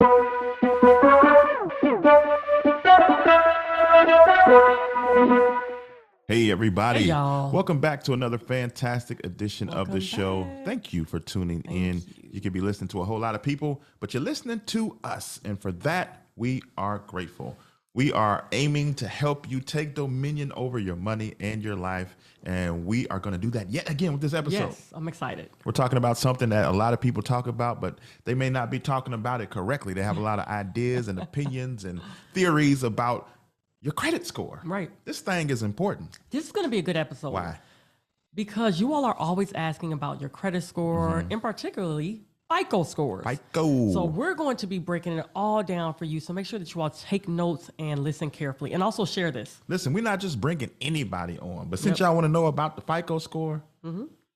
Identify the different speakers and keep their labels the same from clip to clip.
Speaker 1: Hey, everybody.
Speaker 2: Hey, y'all.
Speaker 1: Welcome back to another fantastic edition of the
Speaker 2: Welcome
Speaker 1: show.
Speaker 2: back.
Speaker 1: Thank you for tuning in.
Speaker 2: Thank you.
Speaker 1: You could be listening to a whole lot of people, but you're listening to us. And for that, we are grateful. We are aiming to help you take dominion over your money and your life. And we are going to do that yet again with this episode.
Speaker 2: Yes, I'm excited.
Speaker 1: We're talking about something that a lot of people talk about, but they may not be talking about it correctly. They have a lot of ideas and opinions and theories about your credit score.
Speaker 2: Right.
Speaker 1: This thing is important.
Speaker 2: This is going to be a good episode.
Speaker 1: Why?
Speaker 2: Because you all are always asking about your credit score and particularly FICO scores.
Speaker 1: FICO.
Speaker 2: So we're going to be breaking it all down for you. So make sure that you all take notes and listen carefully and also share this.
Speaker 1: Listen, we're not just bringing anybody on, but since y'all want to know about the FICO score,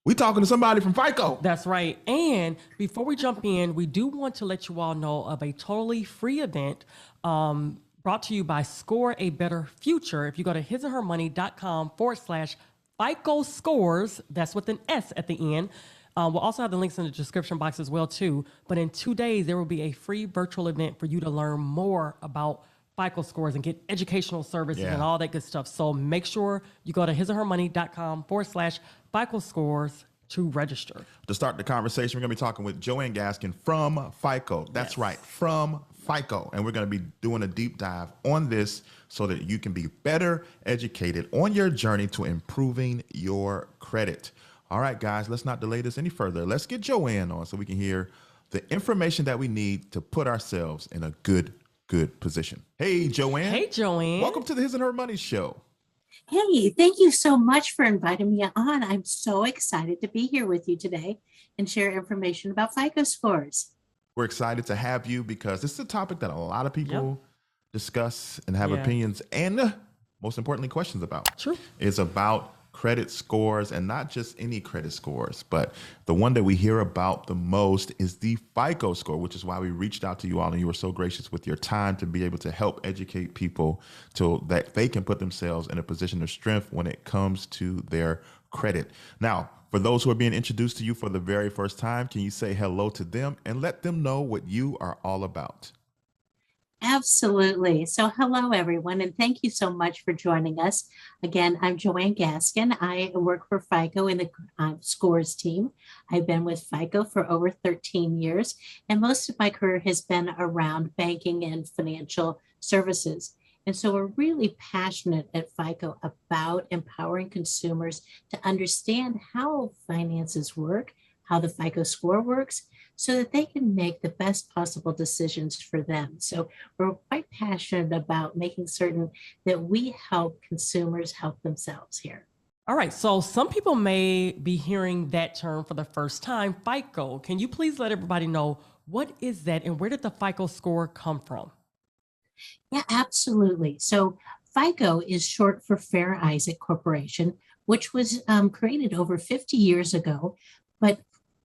Speaker 1: we talking to somebody from FICO.
Speaker 2: That's right. And before we jump in, we do want to let you all know of a totally free event brought to you by Score a Better Future. If you go to hisandhermoney.com/FICO scores, that's with an S at the end. We'll also have the links in the description box as well too. But in 2 days, there will be a free virtual event for you to learn more about FICO scores and get educational services and all that good stuff. So make sure you go to hisandhermoney.com/FICO scores to register.
Speaker 1: To start the conversation, we're going to be talking with Joanne Gaskin from FICO. That's right, from FICO. And we're going to be doing a deep dive on this so that you can be better educated on your journey to improving your credit. All right, guys, let's not delay this any further. Let's get Joanne on so we can hear the information that we need to put ourselves in a good position. Hey, Joanne.
Speaker 2: Hey, Joanne.
Speaker 1: Welcome to the His and Her Money Show.
Speaker 3: Hey, thank you so much for inviting me on. I'm so excited to be here with you today and share information about FICO scores.
Speaker 1: We're excited to have you because this is a topic that a lot of people discuss and have opinions and most importantly, questions about.
Speaker 2: True.
Speaker 1: It's about credit scores, and not just any credit scores, but the one that we hear about the most is the FICO score, which is why we reached out to you all, and you were so gracious with your time to be able to help educate people so that they can put themselves in a position of strength when it comes to their credit. Now, for those who are being introduced to you for the very first time, can you say hello to them and let them know what you are all about?
Speaker 3: Absolutely. So hello, everyone, and thank you so much for joining us. Again, I'm Joanne Gaskin. I work for FICO in the scores team. I've been with FICO for over 13 years, and most of my career has been around banking and financial services. And so we're really passionate at FICO about empowering consumers to understand how finances work, how the FICO score works, so that they can make the best possible decisions for them. So we're quite passionate about making certain that we help consumers help themselves here.
Speaker 2: All right, so some people may be hearing that term for the first time, FICO. Can you please let everybody know what is that and where did the FICO score come from?
Speaker 3: Yeah, absolutely. So FICO is short for Fair Isaac Corporation, which was created over 50 years ago. But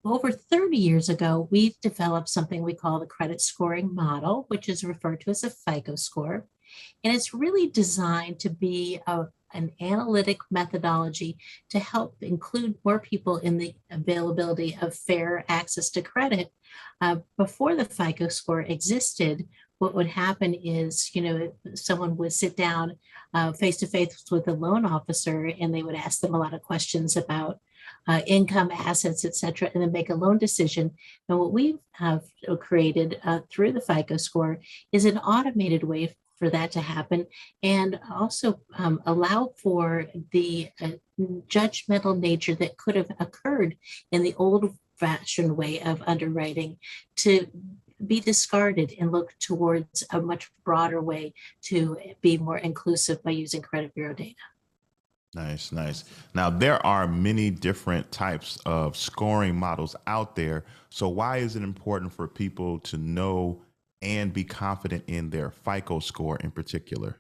Speaker 3: over 30 years ago, we've developed something we call the credit scoring model, which is referred to as a FICO score. And it's really designed to be an analytic methodology to help include more people in the availability of fair access to credit. Before the FICO score existed, what would happen is, someone would sit down face to face with a loan officer and they would ask them a lot of questions about income, assets, et cetera, and then make a loan decision. And what we have created through the FICO score is an automated way for that to happen, and also allow for the judgmental nature that could have occurred in the old-fashioned way of underwriting to be discarded and look towards a much broader way to be more inclusive by using credit bureau data.
Speaker 1: Nice, nice. Now, there are many different types of scoring models out there. So why is it important for people to know and be confident in their FICO score in particular?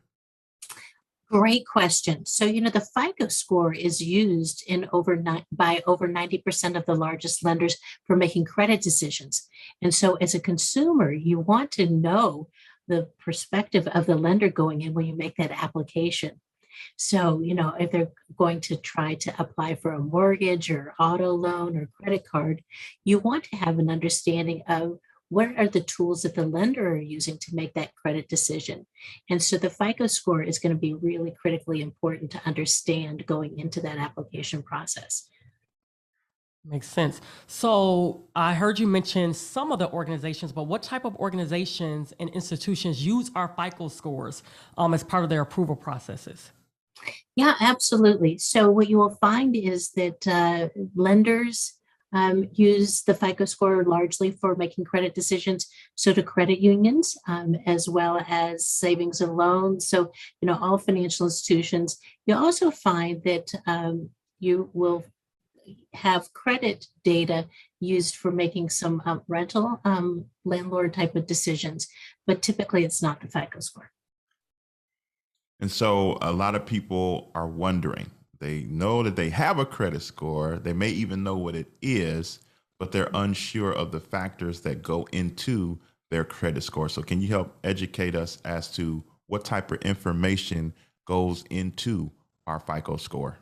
Speaker 3: Great question. So, the FICO score is used by over 90% of the largest lenders for making credit decisions. And so as a consumer, you want to know the perspective of the lender going in when you make that application. So, if they're going to try to apply for a mortgage or auto loan or credit card, you want to have an understanding of what are the tools that the lender are using to make that credit decision? And so the FICO score is going to be really critically important to understand going into that application process.
Speaker 2: Makes sense. So I heard you mention some of the organizations, but what type of organizations and institutions use our FICO scores as part of their approval processes?
Speaker 3: Yeah, absolutely. So what you will find is that lenders use the FICO score largely for making credit decisions. So do credit unions, as well as savings and loans. So, all financial institutions. You also find that you will have credit data used for making some rental landlord type of decisions, but typically it's not the FICO score.
Speaker 1: And so a lot of people are wondering, they know that they have a credit score, they may even know what it is, but they're unsure of the factors that go into their credit score. So can you help educate us as to what type of information goes into our FICO score?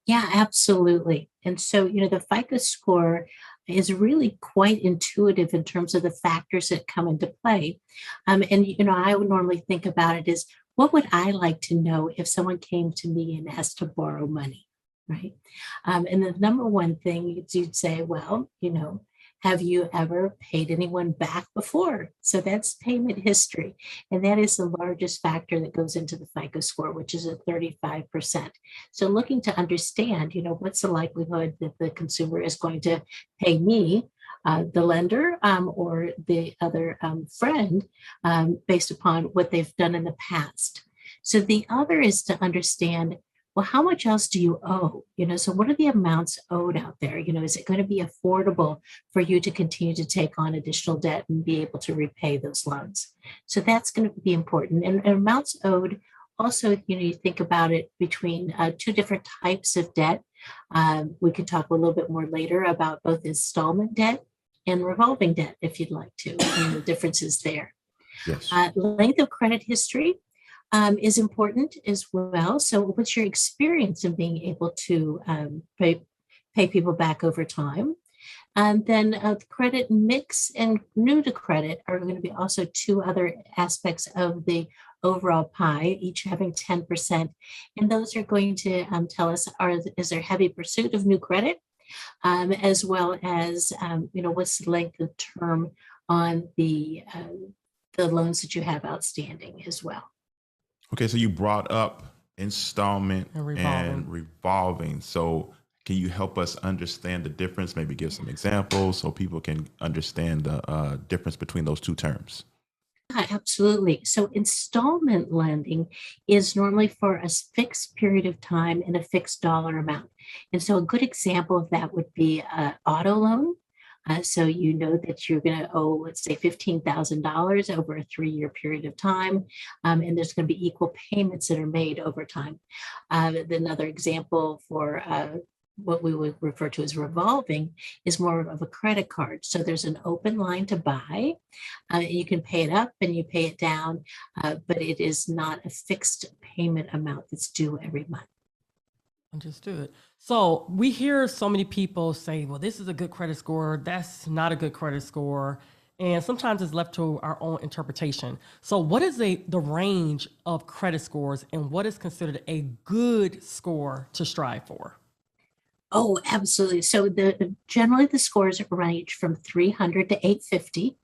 Speaker 3: Yeah, absolutely. And so, the FICO score is really quite intuitive in terms of the factors that come into play. And, I would normally think about it as what would I like to know if someone came to me and asked to borrow money, right? And the number one thing is you'd say, well, have you ever paid anyone back before? So that's payment history. And that is the largest factor that goes into the FICO score, which is at 35%. So looking to understand, what's the likelihood that the consumer is going to pay me, the lender, or the other friend, based upon what they've done in the past. So the other is to understand, well, how much else do you owe? So what are the amounts owed out there? Is it going to be affordable for you to continue to take on additional debt and be able to repay those loans? So that's going to be important. And amounts owed also, you think about it between two different types of debt. We can talk a little bit more later about both installment debt and revolving debt, if you'd like to, and the differences there.
Speaker 1: Yes.
Speaker 3: Length of credit history is important as well. So, what's your experience in being able to pay people back over time? And then the credit mix and new to credit are going to be also two other aspects of the overall pie, each having 10%. And those are going to tell us, is there heavy pursuit of new credit, as well as, what's the length of term on the loans that you have outstanding as well.
Speaker 1: Okay, so you brought up installment
Speaker 2: And
Speaker 1: and
Speaker 2: revolving.
Speaker 1: revolving. So can you help us understand the difference? Maybe give some examples so people can understand the difference between those two terms.
Speaker 3: Yeah, absolutely. So installment lending is normally for a fixed period of time and a fixed dollar amount. And so a good example of that would be an auto loan. So you know that you're going to owe, let's say, $15,000 over a 3-year period of time, and there's going to be equal payments that are made over time. Another example for what we would refer to as revolving is more of a credit card. So there's an open line to buy. You can pay it up and you pay it down, but it is not a fixed payment amount that's due every month.
Speaker 2: Understood. So we hear so many people say, well, this is a good credit score. That's not a good credit score. And sometimes it's left to our own interpretation. So what is the range of credit scores and what is considered a good score to strive for?
Speaker 3: Oh, absolutely. So generally the scores range from 300 to 850.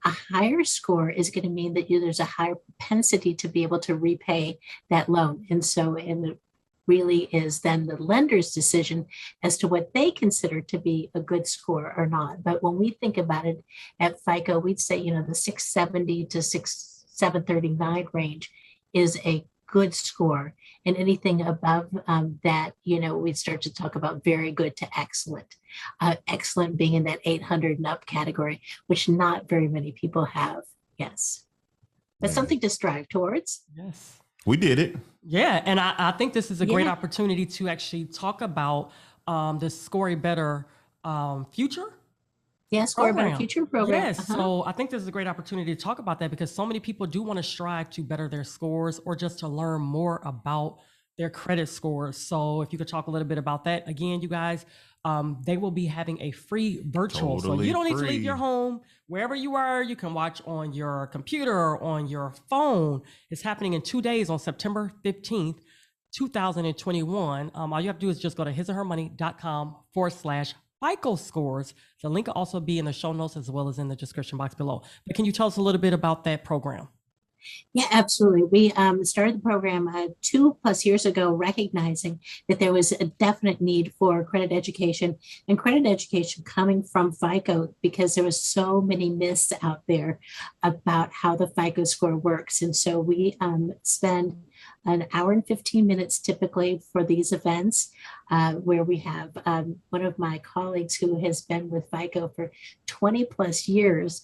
Speaker 3: A higher score is going to mean that there's a higher propensity to be able to repay that loan. And so, it really is then the lender's decision as to what they consider to be a good score or not. But when we think about it at FICO, we'd say, the 670 to 739 range is a good score. And anything above that, we'd start to talk about very good to excellent. Excellent being in that 800 and up category, which not very many people have. Yes. But
Speaker 1: Yeah.
Speaker 3: something to strive towards.
Speaker 2: Yes.
Speaker 1: We did it.
Speaker 2: Yeah. And I think this is a great
Speaker 3: Yeah.
Speaker 2: opportunity to actually talk about the Score a Better future
Speaker 3: Yeah, Score Better
Speaker 2: program.
Speaker 3: Future program.
Speaker 2: Yes. So I think this is a great opportunity to talk about that because so many people do want to strive to better their scores or just to learn more about their credit scores. So if you could talk a little bit about that. Again, you guys, they will be having a free virtual. So
Speaker 1: Totally
Speaker 2: you don't need to leave your
Speaker 1: free.
Speaker 2: home. Wherever you are, you can watch on your computer or on your phone. It's happening in 2 days on September 15th, 2021. All you have to do is just go to hisandhermoney.com/FICO scores. The link will also be in the show notes as well as in the description box below. But can you tell us a little bit about that program?
Speaker 3: Yeah, absolutely. We started the program 2+ years ago, recognizing that there was a definite need for credit education and credit education coming from FICO because there was so many myths out there about how the FICO score works. And so we spend an hour and 15 minutes typically for these events, where we have one of my colleagues who has been with FICO for 20+ years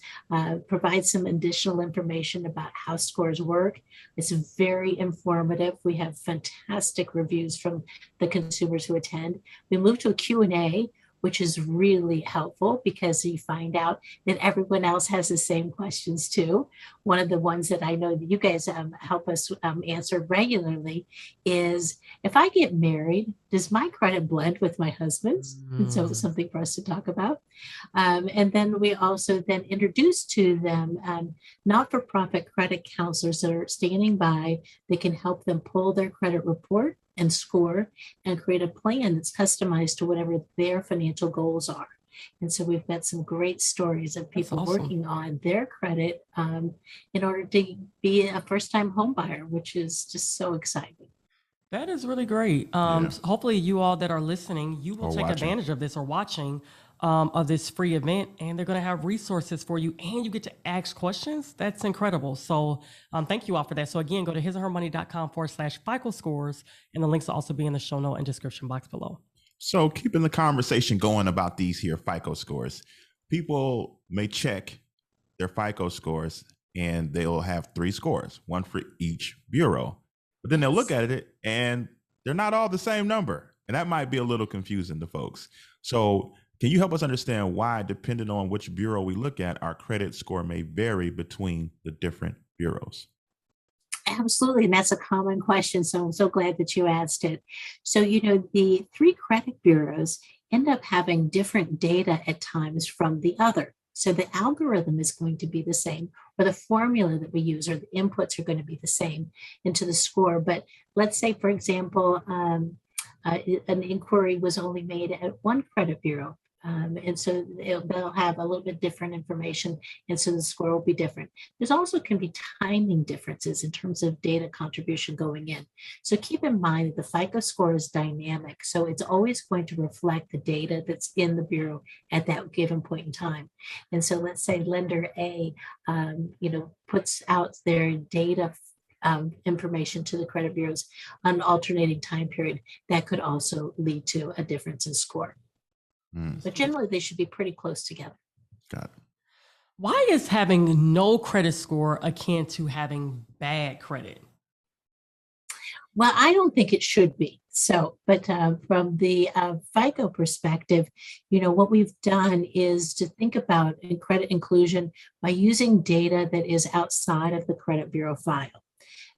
Speaker 3: provide some additional information about how scores work. It's very informative. We have fantastic reviews from the consumers who attend. We move to a Q&A, which is really helpful because you find out that everyone else has the same questions too. One of the ones that I know that you guys help us answer regularly is, if I get married, does my credit blend with my husband's? And so it's something for us to talk about. And then we also then introduce to them not-for-profit credit counselors that are standing by that can help them pull their credit report and score and create a plan that's customized to whatever their financial goals are. And so we've got some great stories of people
Speaker 2: awesome.
Speaker 3: working on their credit in order to be a first-time home buyer, which is just so exciting.
Speaker 2: That is really great.
Speaker 1: Yeah.
Speaker 2: Hopefully, you all that are listening, you will
Speaker 1: Or
Speaker 2: take
Speaker 1: watching.
Speaker 2: advantage of this or watching of this free event, and they're going to have resources for you, and you get to ask questions. That's incredible. So, thank you all for that. So, again, go to hisandhermoney.com/FICO scores, and the links will also be in the show note and description box below.
Speaker 1: So keeping the conversation going about these here FICO scores, people may check their FICO scores and they'll have 3 scores, one for each bureau. But then they'll look at it and they're not all the same number. And that might be a little confusing to folks. So can you help us understand why, depending on which bureau we look at, our credit score may vary between the different bureaus?
Speaker 3: Absolutely. And that's a common question. So I'm so glad that you asked it. So, the 3 credit bureaus end up having different data at times from the other. So the algorithm is going to be the same, or the formula that we use, or the inputs are going to be the same into the score. But let's say, for example, an inquiry was only made at one credit bureau. And so they'll have a little bit different information, and so the score will be different. There's also can be timing differences in terms of data contribution going in. So keep in mind that the FICO score is dynamic, so it's always going to reflect the data that's in the bureau at that given point in time. And so let's say lender A, puts out their data information to the credit bureaus on an alternating time period. That could also lead to a difference in score. But generally, they should be pretty close together.
Speaker 1: Got it.
Speaker 2: Why is having no credit score akin to having bad credit?
Speaker 3: Well, I don't think it should be. So, but from the FICO perspective, what we've done is to think about credit inclusion by using data that is outside of the credit bureau file.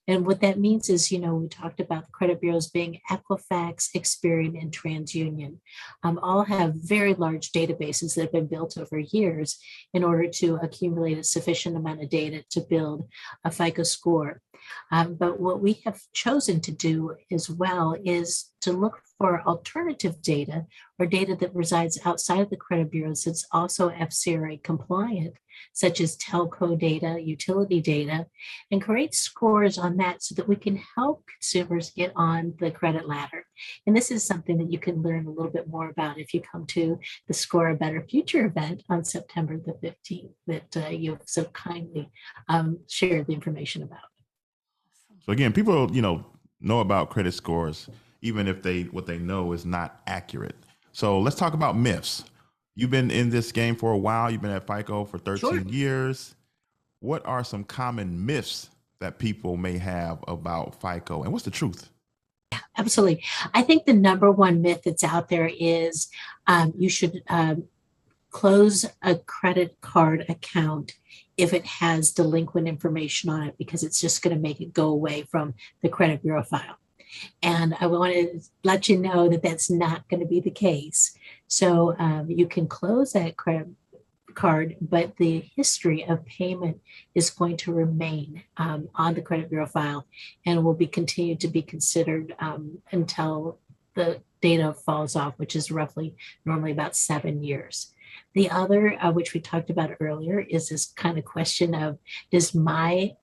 Speaker 3: And what that means is, we talked about the credit bureaus being Equifax, Experian, and TransUnion. All have very large databases that have been built over years in order to accumulate a sufficient amount of data to build a FICO score. But what we have chosen to do as well is to look for alternative data, or data that resides outside of the credit bureaus that's also FCRA compliant, such as telco data, utility data, and create scores on that so that we can help consumers get on the credit ladder. And this is something that you can learn a little bit more about if you come to the Score a Better Future event on September the 15th that you've so kindly shared the information about.
Speaker 1: So again, people, know about credit scores, even if what they know is not accurate. So let's talk about myths. You've been in this game for a while. You've been at FICO for 13 years. What are some common myths that people may have about FICO, and what's the truth?
Speaker 3: Absolutely. I think the number one myth that's out there is you should close a credit card account if it has delinquent information on it, because it's just going to make it go away from the credit bureau file. And I want to let you know that that's not going to be the case. So you can close that credit card, but the history of payment is going to remain on the credit bureau file and will be continued to be considered until the data falls off, which is roughly normally about 7 years. The other, which we talked about earlier, is this kind of question of, does my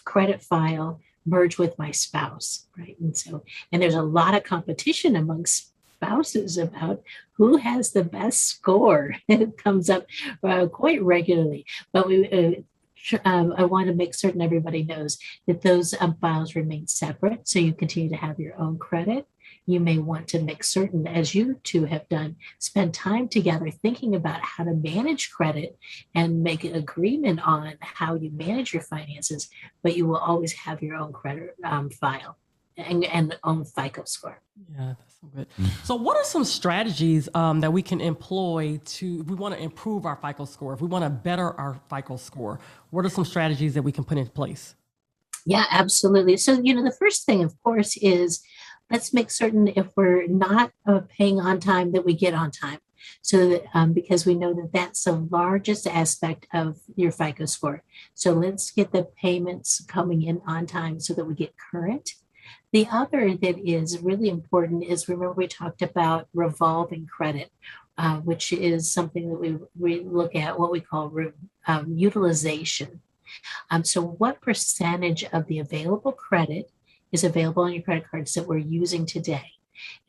Speaker 3: credit file merge with my spouse, right? And there's a lot of competition amongst spouses about who has the best score. It comes up quite regularly, but I want to make certain everybody knows that those files remain separate, so you continue to have your own credit. You may want to make certain, as you two have done, spend time together thinking about how to manage credit and make an agreement on how you manage your finances, but you will always have your own credit file and own FICO score.
Speaker 2: Yeah, that's so good. So what are some strategies that we can employ if we want to improve our FICO score, if we want to better our FICO score? What are some strategies that we can put in place?
Speaker 3: Yeah, absolutely. So, the first thing, of course, is let's make certain if we're not paying on time that we get on time. So that, because we know that that's the largest aspect of your FICO score. So let's get the payments coming in on time so that we get current. The other that is really important is, remember we talked about revolving credit, which is something that we look at what we call utilization. So what percentage of the available credit is available on your credit cards that we're using today?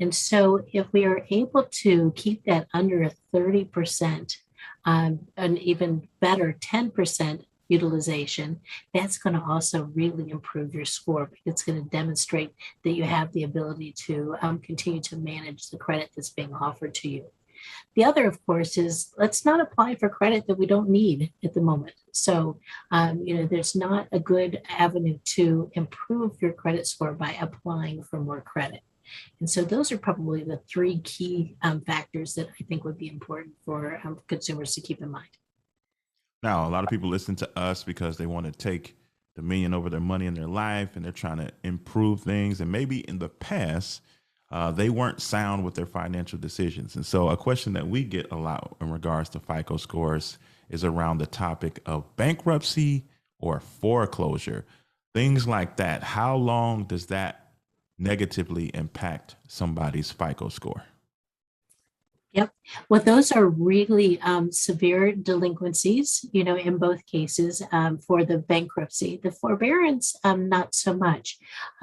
Speaker 3: And so if we are able to keep that under a 30%, and even better, 10% utilization, that's going to also really improve your score, because it's going to demonstrate that you have the ability to continue to manage the credit that's being offered to you. The other, of course, is let's not apply for credit that we don't need at the moment. So, there's not a good avenue to improve your credit score by applying for more credit. And so those are probably the three key factors that I think would be important for consumers to keep in mind.
Speaker 1: Now, a lot of people listen to us because they want to take dominion over their money in their life, and they're trying to improve things. And maybe in the past, they weren't sound with their financial decisions. And so a question that we get a lot in regards to FICO scores is around the topic of bankruptcy or foreclosure, things like that. How long does that negatively impact somebody's FICO score?
Speaker 3: Yep. Well, those are really severe delinquencies, in both cases for the bankruptcy. The forbearance, not so much,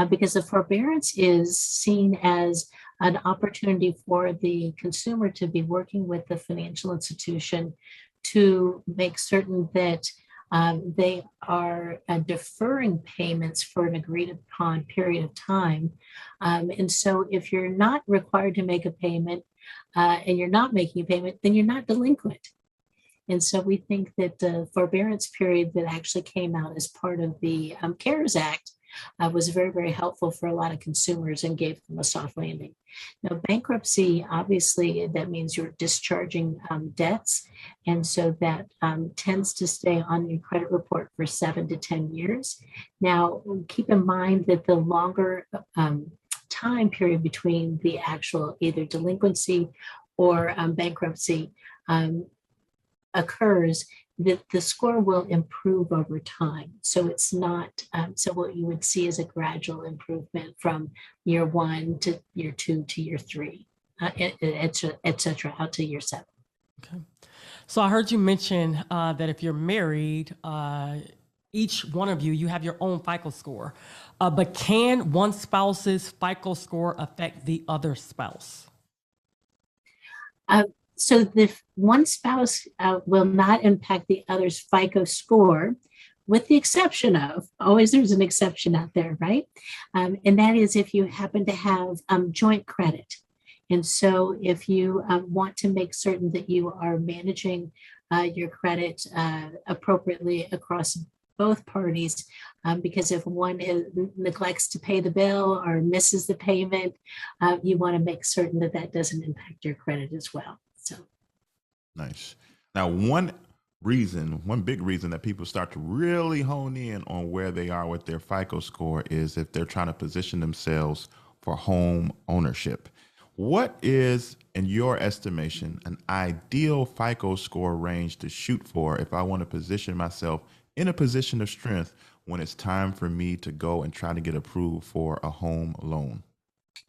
Speaker 3: because the forbearance is seen as an opportunity for the consumer to be working with the financial institution to make certain that they are deferring payments for an agreed upon period of time. And so if you're not required to make a payment, and you're not making a payment, then you're not delinquent. And so we think that the forbearance period that actually came out as part of the CARES Act was very, very helpful for a lot of consumers and gave them a soft landing. Now, bankruptcy, obviously, that means you're discharging debts. And so that tends to stay on your credit report for 7 to 10 years. Now, keep in mind that the longer time period between the actual either delinquency or bankruptcy occurs, that the score will improve over time. So it's not, so what you would see is a gradual improvement from year 1 to year 2 to year 3, et cetera, out to year 7.
Speaker 2: Okay. So I heard you mention that if you're married, each one of you have your own FICO score. But can one spouse's FICO score affect the other spouse?
Speaker 3: So the one spouse will not impact the other's FICO score, with the exception of, always there's an exception out there, right? And that is if you happen to have joint credit. And so if you want to make certain that you are managing your credit appropriately across both parties, because if one neglects to pay the bill or misses the payment, you want to make certain that that doesn't impact your credit as well. So
Speaker 1: Nice. Now, one one big reason that people start to really hone in on where they are with their FICO score is if they're trying to position themselves for home ownership. What is, in your estimation, an ideal FICO score range to shoot for if I want to position myself in a position of strength when it's time for me to go and try to get approved for a home loan?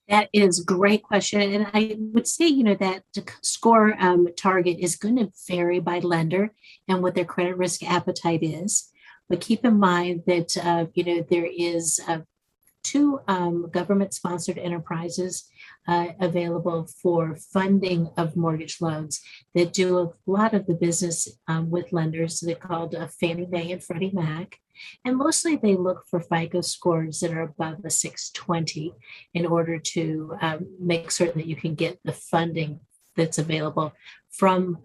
Speaker 3: That is a great question. And I would say, that the score target is going to vary by lender and what their credit risk appetite is. But keep in mind that, there is two government sponsored enterprises available for funding of mortgage loans that do a lot of the business with lenders. They're called Fannie Mae and Freddie Mac. And mostly they look for FICO scores that are above a 620 in order to make certain that you can get the funding that's available from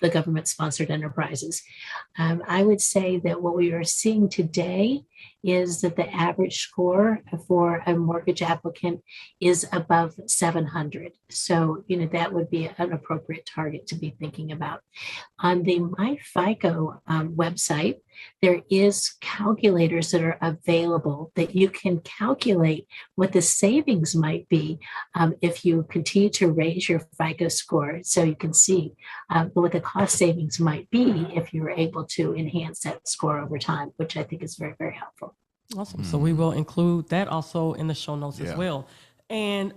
Speaker 3: the government sponsored enterprises. I would say that what we are seeing today is that the average score for a mortgage applicant is above 700. So, that would be an appropriate target to be thinking about. On the MyFICO website, there is calculators that are available that you can calculate what the savings might be if you continue to raise your FICO score. So you can see what the cost savings might be if you're able to enhance that score over time, which I think is very, very helpful.
Speaker 2: Awesome. So we will include that also in the show notes as well. And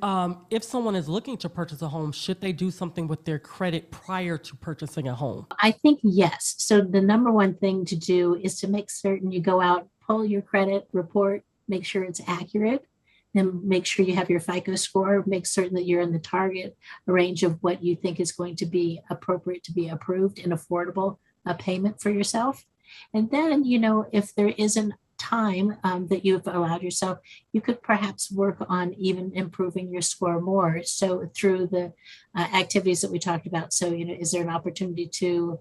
Speaker 2: if someone is looking to purchase a home, should they do something with their credit prior to purchasing a home?
Speaker 3: I think yes. So the number one thing to do is to make certain you go out, pull your credit report, make sure it's accurate, then make sure you have your FICO score, make certain that you're in the target range of what you think is going to be appropriate to be approved and affordable payment for yourself. And then, if there isn't time that you've allowed yourself, you could perhaps work on even improving your score more. So through the activities that we talked about. So, is there an opportunity to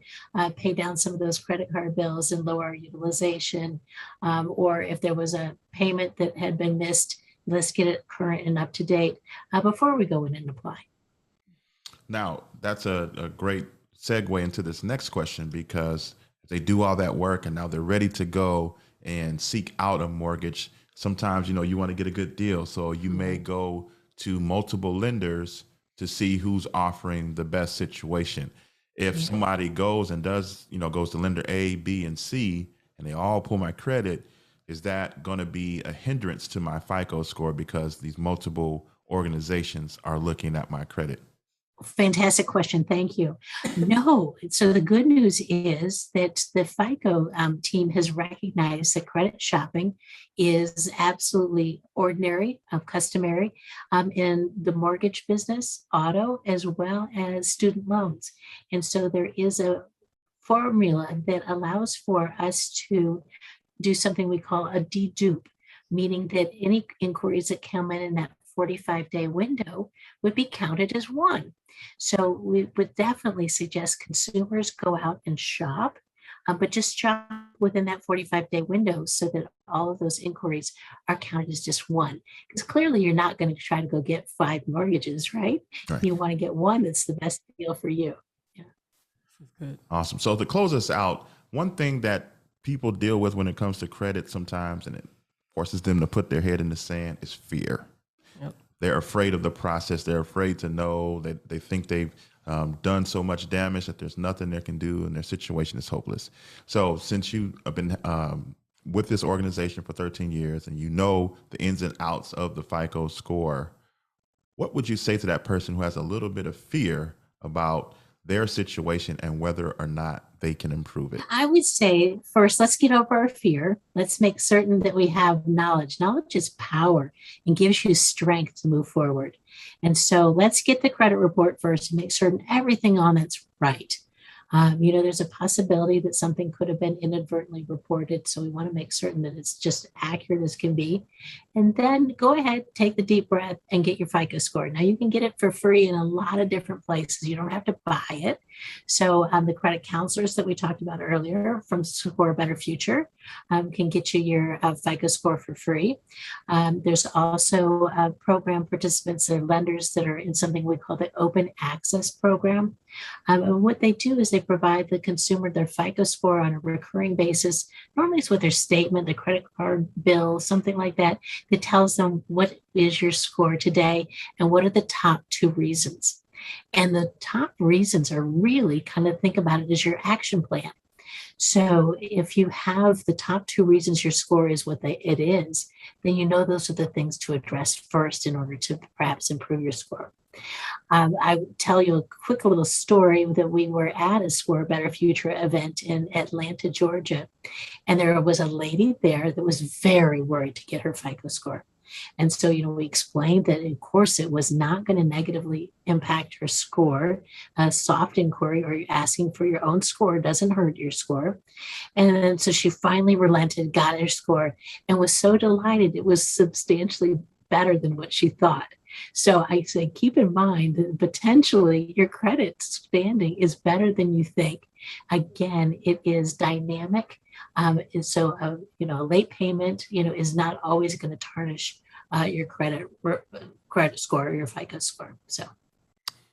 Speaker 3: pay down some of those credit card bills and lower utilization? Or if there was a payment that had been missed, let's get it current and up to date before we go in and apply.
Speaker 1: Now, that's a great segue into this next question, because they do all that work and now they're ready to go and seek out a mortgage. Sometimes, you want to get a good deal. So you may go to multiple lenders to see who's offering the best situation. If somebody goes and goes to lender A, B, and C, and they all pull my credit, is that going to be a hindrance to my FICO score because these multiple organizations are looking at my credit?
Speaker 3: Fantastic question. Thank you. No. So the good news is that the FICO team has recognized that credit shopping is absolutely ordinary, customary in the mortgage business, auto, as well as student loans. And so there is a formula that allows for us to do something we call a dedupe, meaning that any inquiries that come in that 45-day window would be counted as one. So we would definitely suggest consumers go out and shop, but just shop within that 45-day window so that all of those inquiries are counted as just one. Because clearly you're not going to try to go get 5 mortgages, right?
Speaker 1: Right.
Speaker 3: You want to get one that's the best deal for you. Yeah.
Speaker 2: Good.
Speaker 1: Awesome. So to close us out, one thing that people deal with when it comes to credit sometimes, and it forces them to put their head in the sand, is fear.
Speaker 2: Yep.
Speaker 1: They're afraid of the process. They're afraid to know that they think they've done so much damage that there's nothing they can do and their situation is hopeless. So since you have been with this organization for 13 years and you know the ins and outs of the FICO score, what would you say to that person who has a little bit of fear about their situation and whether or not they can improve it?
Speaker 3: I would say first, let's get over our fear. Let's make certain that we have knowledge. Knowledge is power and gives you strength to move forward. And so let's get the credit report first and make certain everything on it's right. There's a possibility that something could have been inadvertently reported. So we want to make certain that it's just accurate as can be. And then go ahead, take the deep breath and get your FICO score. Now you can get it for free in a lot of different places. You don't have to buy it. So the credit counselors that we talked about earlier from Score a Better Future can get you your FICO score for free. There's also program participants and lenders that are in something we call the Open Access Program. And what they do is they provide the consumer their FICO score on a recurring basis. Normally it's with their statement, the credit card bill, something like that, that tells them what is your score today and what are the top two reasons. And the top reasons are really kind of think about it as your action plan. So if you have the top two reasons your score is what it is, then you know those are the things to address first in order to perhaps improve your score. I would tell you a quick little story that we were at a Score Better Future event in Atlanta, Georgia. And there was a lady there that was very worried to get her FICO score. And so, we explained that, of course, it was not going to negatively impact her score. A soft inquiry or asking for your own score doesn't hurt your score. And then so she finally relented, got her score, and was so delighted it was substantially better than what she thought. So I say, keep in mind that potentially your credit standing is better than you think. Again, it is dynamic. So, a late payment, is not always going to tarnish your credit score or your FICO score. So.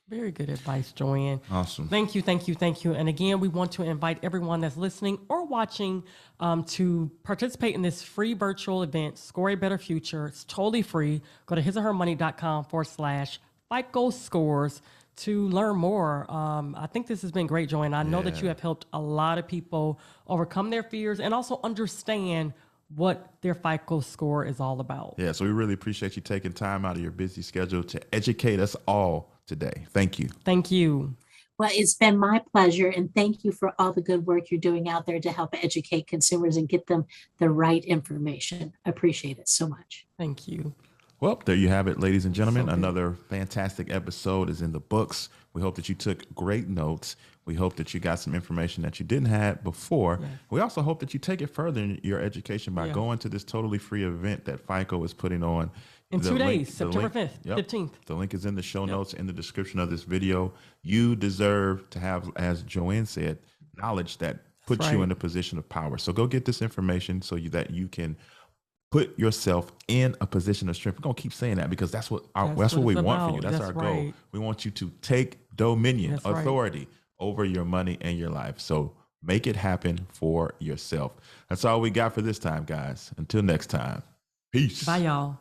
Speaker 2: Very good advice, Joanne.
Speaker 1: Awesome.
Speaker 2: Thank you, thank you, thank you. And again, we want to invite everyone that's listening or watching to participate in this free virtual event, Score a Better Future. It's totally free. Go to hisandhermoney.com/FICO scores to learn more. I think this has been great, Joanne. I know that you have helped a lot of people overcome their fears and also understand what their FICO score is all about.
Speaker 1: Yeah, so we really appreciate you taking time out of your busy schedule to educate us all today. Thank you.
Speaker 2: Thank you.
Speaker 3: Well, it's been my pleasure. And thank you for all the good work you're doing out there to help educate consumers and get them the right information. I appreciate it so much.
Speaker 2: Thank you.
Speaker 1: Well, there you have it, ladies and gentlemen.
Speaker 2: So good.
Speaker 1: Another fantastic episode is in the books. We hope that you took great notes. We hope that you got some information that you didn't have before.
Speaker 2: Yes.
Speaker 1: We also hope that you take it further in your education by going to this totally free event that FICO is putting on.
Speaker 2: In 2 days, September 5th, 15th.
Speaker 1: The link is in the show notes in the description of this video. You deserve to have, as Joanne said, knowledge that puts you in a position of power. So go get this information so that you can put yourself in a position of strength. We're going to keep saying that because that's what we want for you. That's our goal. We want you to take dominion, authority over your money and your life. So make it happen for yourself. That's all we got for this time, guys. Until next time. Peace.
Speaker 2: Bye, y'all.